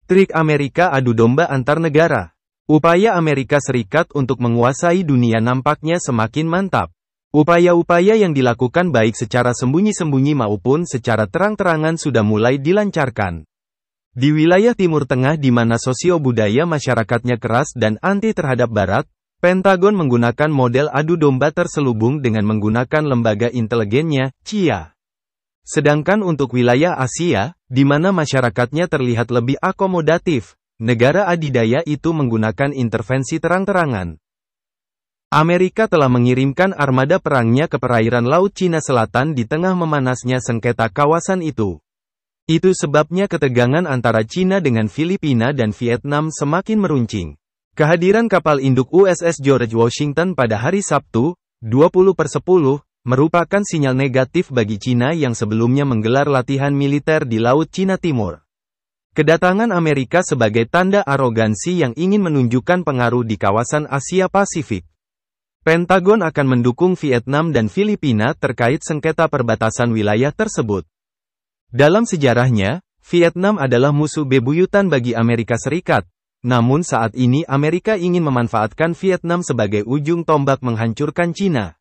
Trik Amerika adu domba antar negara. Upaya Amerika Serikat untuk menguasai dunia nampaknya semakin mantap. Upaya-upaya yang dilakukan baik secara sembunyi-sembunyi maupun secara terang-terangan sudah mulai dilancarkan. Di wilayah Timur Tengah di mana sosio-budaya masyarakatnya keras dan anti terhadap Barat, Pentagon menggunakan model adu domba terselubung dengan menggunakan lembaga intelijennya, CIA. Sedangkan untuk wilayah Asia, di mana masyarakatnya terlihat lebih akomodatif, negara adidaya itu menggunakan intervensi terang-terangan. Amerika telah mengirimkan armada perangnya ke perairan Laut Cina Selatan di tengah memanasnya sengketa kawasan itu. Itu sebabnya ketegangan antara Cina dengan Filipina dan Vietnam semakin meruncing. Kehadiran kapal induk USS George Washington pada hari Sabtu, 20/10, merupakan sinyal negatif bagi Cina yang sebelumnya menggelar latihan militer di Laut Cina Timur. Kedatangan Amerika sebagai tanda arogansi yang ingin menunjukkan pengaruh di kawasan Asia Pasifik. Pentagon akan mendukung Vietnam dan Filipina terkait sengketa perbatasan wilayah tersebut. Dalam sejarahnya, Vietnam adalah musuh bebuyutan bagi Amerika Serikat. Namun saat ini Amerika ingin memanfaatkan Vietnam sebagai ujung tombak menghancurkan Cina.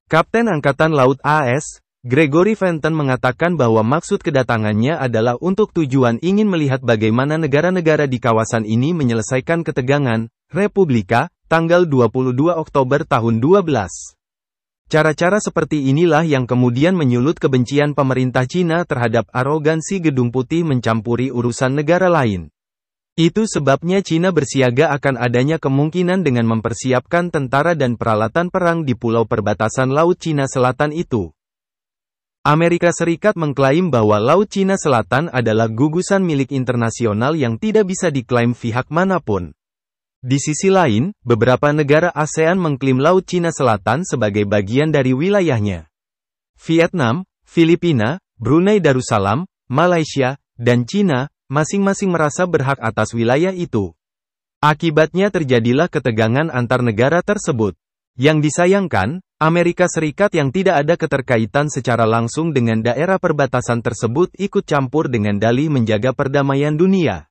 Kapten Angkatan Laut AS, Gregory Fenton mengatakan bahwa maksud kedatangannya adalah untuk tujuan ingin melihat bagaimana negara-negara di kawasan ini menyelesaikan ketegangan, Republika, tanggal 22 Oktober tahun 12. Cara-cara seperti inilah yang kemudian menyulut kebencian pemerintah Cina terhadap arogansi Gedung Putih mencampuri urusan negara lain. Itu sebabnya Cina bersiaga akan adanya kemungkinan dengan mempersiapkan tentara dan peralatan perang di pulau perbatasan Laut Cina Selatan itu. Amerika Serikat mengklaim bahwa Laut Cina Selatan adalah gugusan milik internasional yang tidak bisa diklaim pihak manapun. Di sisi lain, beberapa negara ASEAN mengklaim Laut Cina Selatan sebagai bagian dari wilayahnya. Vietnam, Filipina, Brunei Darussalam, Malaysia, dan Cina masing-masing merasa berhak atas wilayah itu. Akibatnya terjadilah ketegangan antar negara tersebut. Yang disayangkan, Amerika Serikat yang tidak ada keterkaitan secara langsung dengan daerah perbatasan tersebut ikut campur dengan dalih menjaga perdamaian dunia.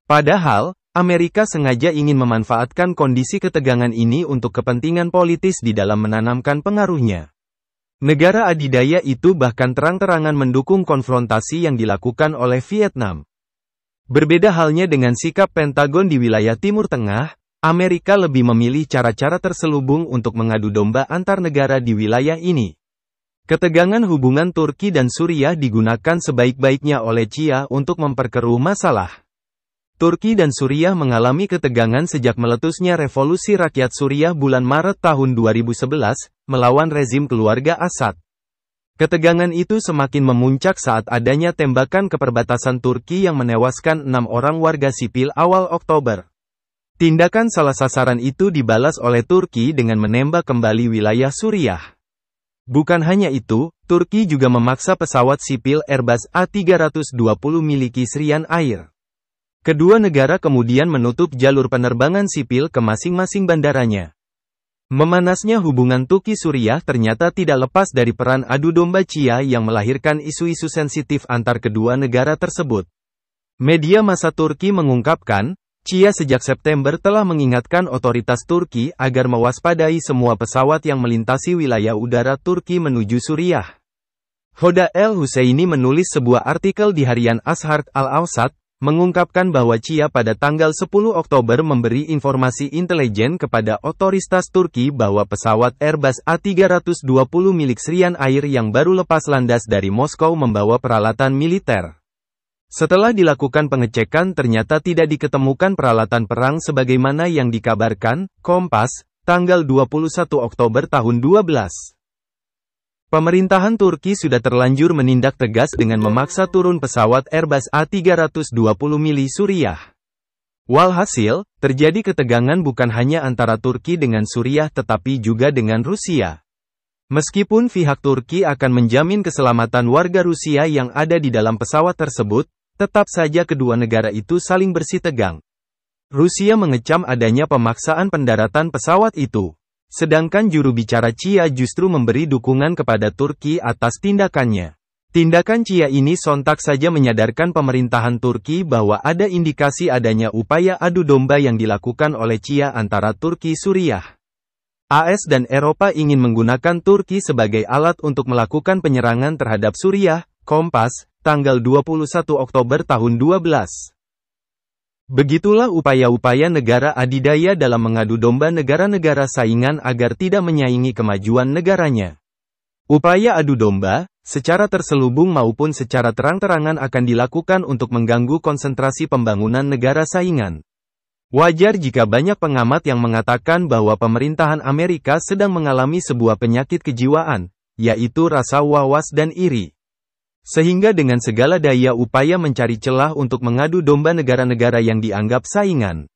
Padahal, Amerika sengaja ingin memanfaatkan kondisi ketegangan ini untuk kepentingan politis di dalam menanamkan pengaruhnya. Negara adidaya itu bahkan terang-terangan mendukung konfrontasi yang dilakukan oleh Vietnam. Berbeda halnya dengan sikap Pentagon di wilayah Timur Tengah, Amerika lebih memilih cara-cara terselubung untuk mengadu domba antar negara di wilayah ini. Ketegangan hubungan Turki dan Suriah digunakan sebaik-baiknya oleh CIA untuk memperkeruh masalah. Turki dan Suriah mengalami ketegangan sejak meletusnya Revolusi Rakyat Suriah bulan Maret tahun 2011, melawan rezim keluarga Assad. Ketegangan itu semakin memuncak saat adanya tembakan ke perbatasan Turki yang menewaskan 6 orang warga sipil awal Oktober. Tindakan salah sasaran itu dibalas oleh Turki dengan menembak kembali wilayah Suriah. Bukan hanya itu, Turki juga memaksa pesawat sipil Airbus A320 miliki Syrian Air. Kedua negara kemudian menutup jalur penerbangan sipil ke masing-masing bandaranya. Memanasnya hubungan Turki-Suriah ternyata tidak lepas dari peran adu domba CIA yang melahirkan isu-isu sensitif antar kedua negara tersebut. Media massa Turki mengungkapkan, CIA sejak September telah mengingatkan otoritas Turki agar mewaspadai semua pesawat yang melintasi wilayah udara Turki menuju Suriah. Hoda El-Husseini menulis sebuah artikel di harian Asharq Al-Awsat, mengungkapkan bahwa CIA pada tanggal 10 Oktober memberi informasi intelijen kepada otoritas Turki bahwa pesawat Airbus A320 milik Syrian Air yang baru lepas landas dari Moskow membawa peralatan militer. Setelah dilakukan pengecekan ternyata tidak diketemukan peralatan perang sebagaimana yang dikabarkan, Kompas, tanggal 21 Oktober tahun 12. Pemerintahan Turki sudah terlanjur menindak tegas dengan memaksa turun pesawat Airbus A320 milik Suriah. Walhasil, terjadi ketegangan bukan hanya antara Turki dengan Suriah tetapi juga dengan Rusia. Meskipun pihak Turki akan menjamin keselamatan warga Rusia yang ada di dalam pesawat tersebut, tetap saja kedua negara itu saling bersitegang. Rusia mengecam adanya pemaksaan pendaratan pesawat itu. Sedangkan juru bicara CIA justru memberi dukungan kepada Turki atas tindakannya. Tindakan Cia ini sontak saja menyadarkan pemerintahan Turki bahwa ada indikasi adanya upaya adu domba yang dilakukan oleh Cia antara Turki Suriah. AS dan Eropa ingin menggunakan Turki sebagai alat untuk melakukan penyerangan terhadap Suriah. Kompas, tanggal 21 Oktober tahun 12. Begitulah upaya-upaya negara adidaya dalam mengadu domba negara-negara saingan agar tidak menyaingi kemajuan negaranya. Upaya adu domba, secara terselubung maupun secara terang-terangan akan dilakukan untuk mengganggu konsentrasi pembangunan negara saingan. Wajar jika banyak pengamat yang mengatakan bahwa pemerintahan Amerika sedang mengalami sebuah penyakit kejiwaan, yaitu rasa was-was dan iri. Sehingga dengan segala daya upaya mencari celah untuk mengadu domba negara-negara yang dianggap saingan.